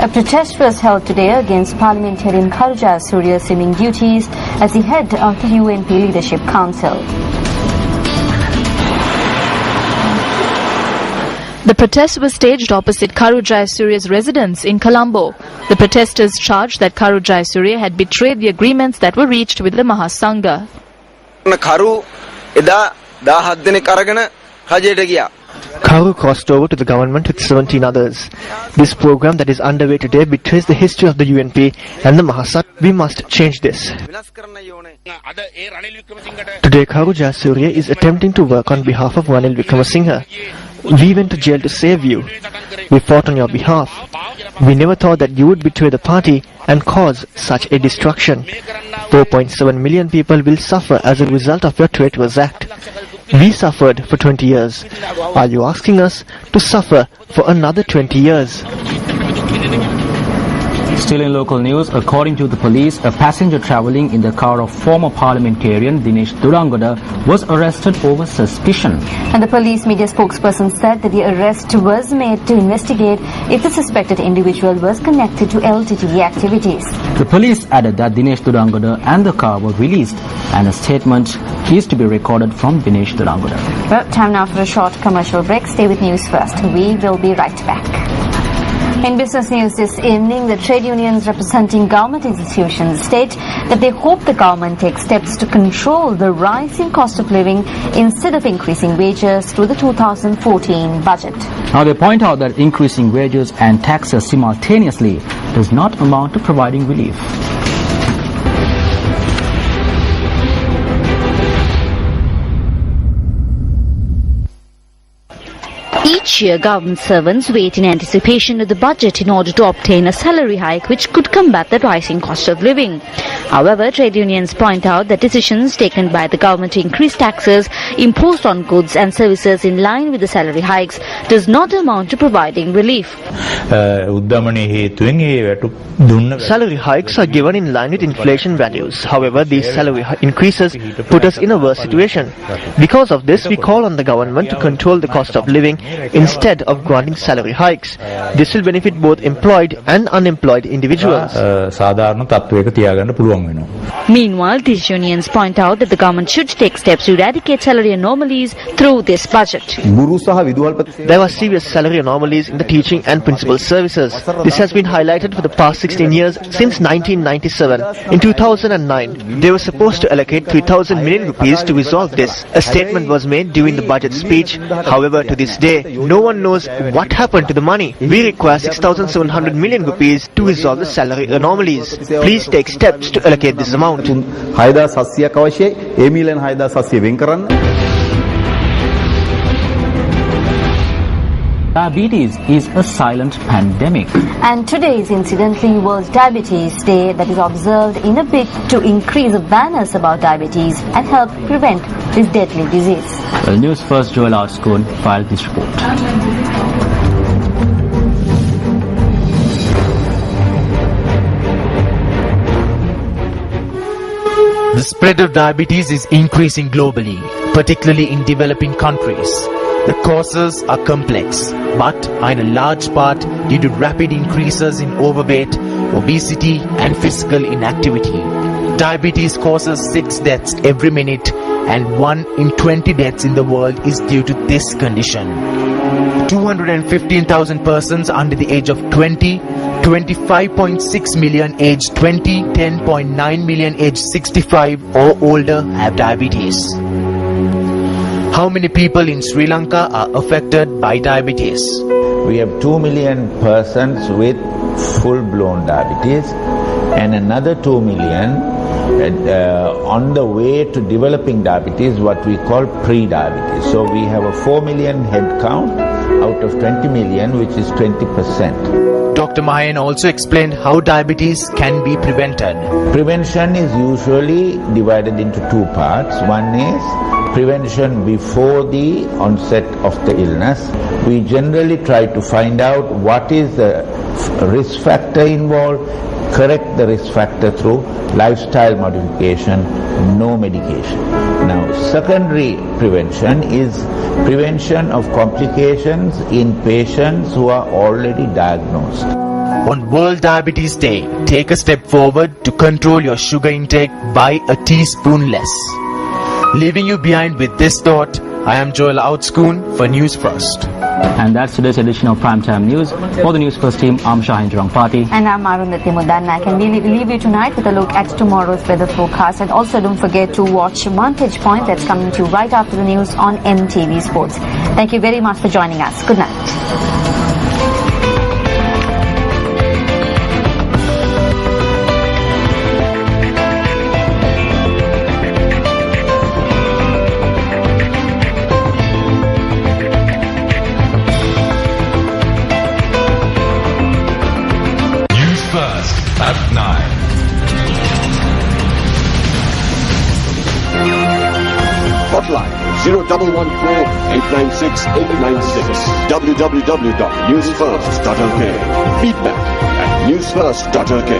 A protest was held today against parliamentarian Kharu Jayasuriya assuming duties as the head of the UNP Leadership Council. The protest was staged opposite Kharu Jayasuriya's residence in Colombo. The protesters charged that Kharu Jayasuriya had betrayed the agreements that were reached with the Mahasangha. Kharu crossed over to the government with 17 others. This program that is underway today betrays the history of the UNP and the Mahasat. We must change this. Today Kharu Jayasuriya is attempting to work on behalf of Ranil Wickremesinghe. We went to jail to save you. We fought on your behalf. We never thought that you would betray the party and cause such a destruction. 4.7 million people will suffer as a result of your traitorous act. We suffered for 20 years. Are you asking us to suffer for another 20 years? Still in local news, according to the police, a passenger travelling in the car of former parliamentarian Dinesh Durangoda was arrested over suspicion. And the police media spokesperson said that the arrest was made to investigate if the suspected individual was connected to LTTE activities. The police added that Dinesh Durangoda and the car were released, and a statement is to be recorded from Dinesh Durangoda. Well, time now for a short commercial break. Stay with News First. We will be right back. In business news this evening, the trade unions representing government institutions state that they hope the government takes steps to control the rising cost of living instead of increasing wages through the 2014 budget. Now they point out that increasing wages and taxes simultaneously does not amount to providing relief. Each year, government servants wait in anticipation of the budget in order to obtain a salary hike which could combat the rising cost of living. However, trade unions point out that decisions taken by the government to increase taxes imposed on goods and services in line with the salary hikes does not amount to providing relief. Salary hikes are given in line with inflation values. However, these salary increases put us in a worse situation. Because of this, we call on the government to control the cost of living instead of granting salary hikes. This will benefit both employed and unemployed individuals. Meanwhile, these unions point out that the government should take steps to eradicate salary anomalies through this budget. There are serious salary anomalies in the teaching and principal services. This has been highlighted for the past 16 years since 1997. In 2009, they were supposed to allocate 3,000 million rupees to resolve this. A statement was made during the budget speech. However, to this day, no one knows what happened to the money. We require 6,700 million rupees to resolve the salary anomalies. Please take steps to allocate this amount. Diabetes is a silent pandemic. And today is incidentally World Diabetes Day that is observed in a bid to increase awareness about diabetes and help prevent this deadly disease. Well, News First Joel Artscone filed this report. The spread of diabetes is increasing globally, particularly in developing countries. The causes are complex, but are in a large part due to rapid increases in overweight, obesity and physical inactivity. Diabetes causes 6 deaths every minute, and 1 in 20 deaths in the world is due to this condition. 215,000 persons under the age of 20, 25.6 million aged 20, 10.9 million aged 65 or older have diabetes. How many people in Sri Lanka are affected by diabetes? We have 2 million persons with full-blown diabetes and another 2 million on the way to developing diabetes, what we call pre-diabetes. So we have a 4 million head count out of 20 million, which is 20%. Dr. Mahan also explained how diabetes can be prevented. Prevention is usually divided into 2 parts. One is prevention before the onset of the illness. We generally try to find out what is the risk factor involved, correct the risk factor through lifestyle modification, no medication. Now, secondary prevention is prevention of complications in patients who are already diagnosed. On World Diabetes Day, take a step forward to control your sugar intake by a teaspoon less. Leaving you behind with this thought, I am Joel Outscoon for News First. And that's today's edition of Primetime News. For the News First team, I'm Shahin Jurangpati. And I'm Arundhati Mudannak. And we leave you tonight with a look at tomorrow's weather forecast. And also don't forget to watch Vantage Point that's coming to you right after the news on MTV Sports. Thank you very much for joining us. Good night. At 9. Hotline 0114-896-896. www.newsfirst.lk. Feedback at newsfirst.lk.